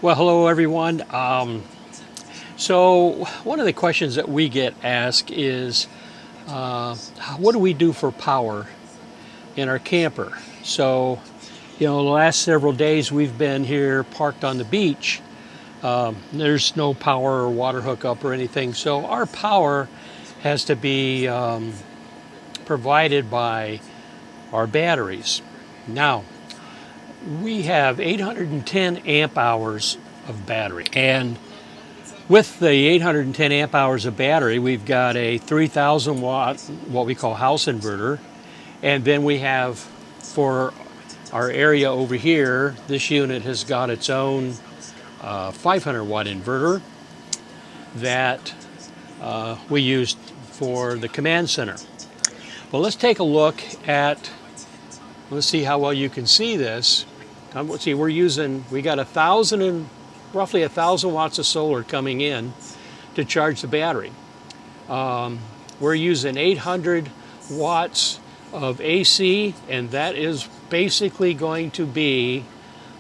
Well, hello everyone. So one of the questions that we get asked is, what do we do for power in our camper? So, the last several days we've been here parked on the beach. There's no power or water hookup or anything. So our power has to be provided by our batteries. Now, we have 810 amp hours of battery. And with the 810 amp hours of battery, we've got a 3,000 watt, what we call house inverter. And then we have, for our area over here, this unit has got its own 500 watt inverter that we used for the command center. Well, let's take a look at, let's see how well you can see this. Let's see, we got roughly 1,000 watts of solar coming in to charge the battery. We're using 800 watts of AC, and that is basically going to be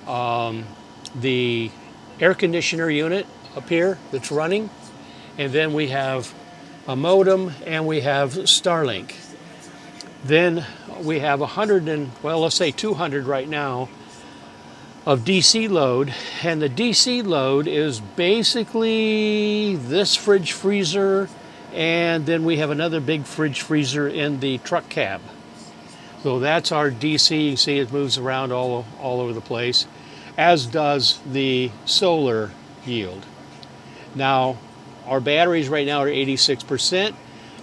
the air conditioner unit up here that's running. And then we have a modem and we have Starlink. Then we have 200 right now of DC load, and the DC load is basically this fridge freezer, and then we have another big fridge freezer in the truck cab. So that's our DC. You can see it moves around all over the place, as does the solar yield. Now, our batteries right now are 86%,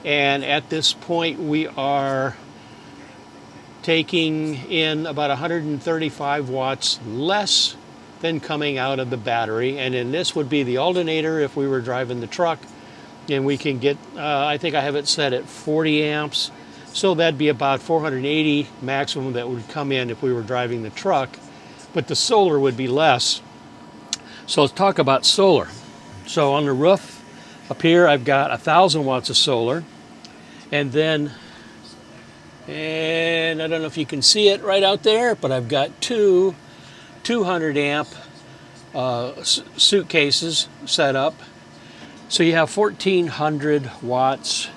and at this point we are taking in about 135 watts less than coming out of the battery. And then this would be the alternator if we were driving the truck, and we can get, I think I have it set at 40 amps. So that'd be about 480 maximum that would come in if we were driving the truck, but the solar would be less. So let's talk about solar. So on the roof up here, I've got 1,000 watts of solar, and I don't know if you can see it right out there, but I've got two 200 amp suitcases set up. So you have 1,400 watts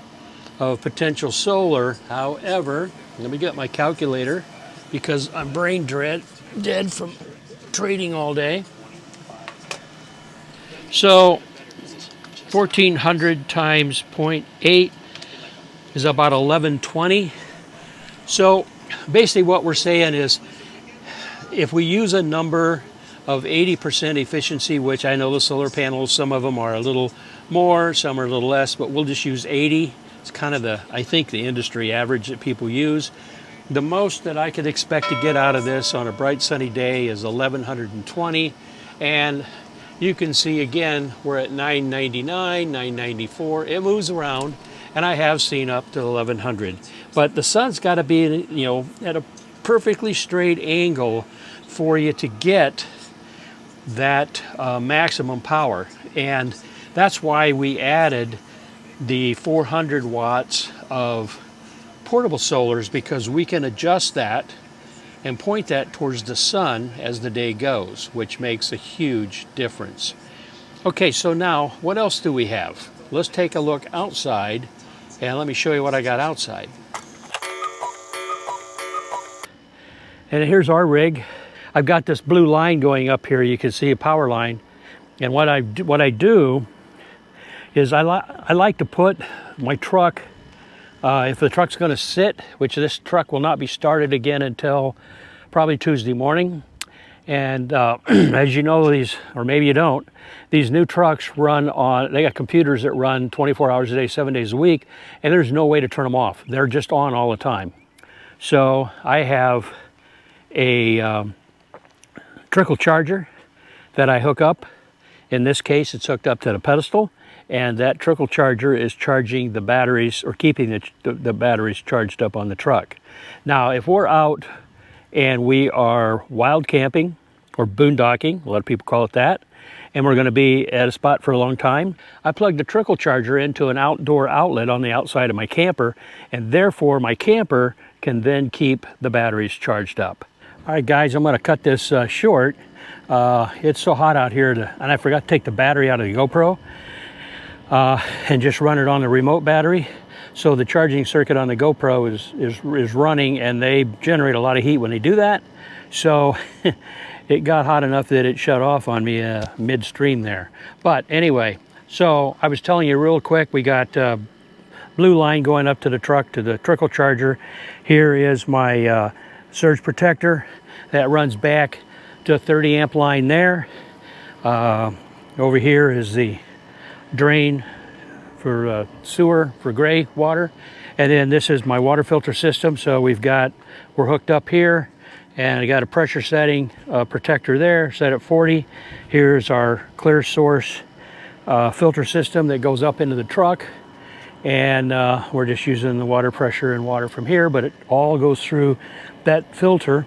of potential solar. However, let me get my calculator because I'm brain dead from trading all day. So 1,400 times 0.8 is about 1,120. So basically what we're saying is, if we use a number of 80% efficiency, which I know the solar panels, some of them are a little more, some are a little less, but we'll just use 80. It's kind of I think the industry average that people use. The most that I could expect to get out of this on a bright sunny day is 1,120. And you can see again, we're at 999, 994. It moves around, and I have seen up to 1,100. But the sun's got to be, at a perfectly straight angle for you to get that maximum power. And that's why we added the 400 watts of portable solars, because we can adjust that and point that towards the sun as the day goes, which makes a huge difference. Okay, so now what else do we have? Let's take a look outside, and let me show you what I got outside. And here's our rig. I've got this blue line going up here. You can see a power line. And what I do is I like to put my truck, if the truck's going to sit, which this truck will not be started again until probably Tuesday morning. And as you know, or maybe you don't, these new trucks they got computers that run 24 hours a day, 7 days a week, and there's no way to turn them off. They're just on all the time. So I have a trickle charger that I hook up. In this case, it's hooked up to the pedestal, and that trickle charger is charging the batteries, or keeping the batteries charged up on the truck. Now, if we're out and we are wild camping or boondocking, a lot of people call it that, and we're going to be at a spot for a long time, I plug the trickle charger into an outdoor outlet on the outside of my camper, and therefore my camper can then keep the batteries charged up. All right, guys, I'm going to cut this short. It's so hot out here, and I forgot to take the battery out of the GoPro and just run it on the remote battery. So the charging circuit on the GoPro is running, and they generate a lot of heat when they do that. So it got hot enough that it shut off on me midstream there. But anyway, so I was telling you real quick, we got blue line going up to the truck, to the trickle charger. Here is my surge protector that runs back to a 30 amp line there. Over here is the drain for sewer for gray water, and then this is my water filter system. So we're hooked up here, and I got a pressure setting protector there set at 40. Here's our clear source filter system that goes up into the truck, and we're just using the water pressure and water from here, but it all goes through that filter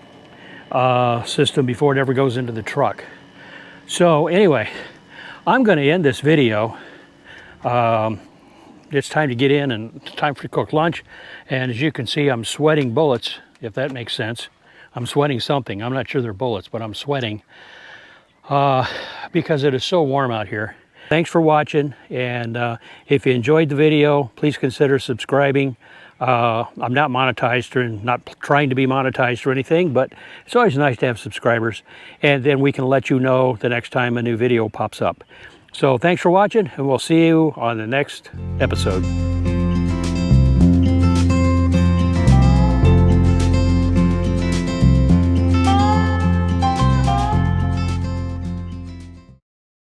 system before it ever goes into the truck. So anyway, I'm going to end this video. It's time to get in and it's time to cook lunch, and as you can see, I'm sweating bullets, if that makes sense. I'm sweating something. I'm not sure they're bullets, but I'm sweating because it is so warm out here. Thanks for watching, and if you enjoyed the video, please consider subscribing. I'm not monetized or not trying to be monetized or anything, but it's always nice to have subscribers, and then we can let you know the next time a new video pops up. So thanks for watching, and we'll see you on the next episode.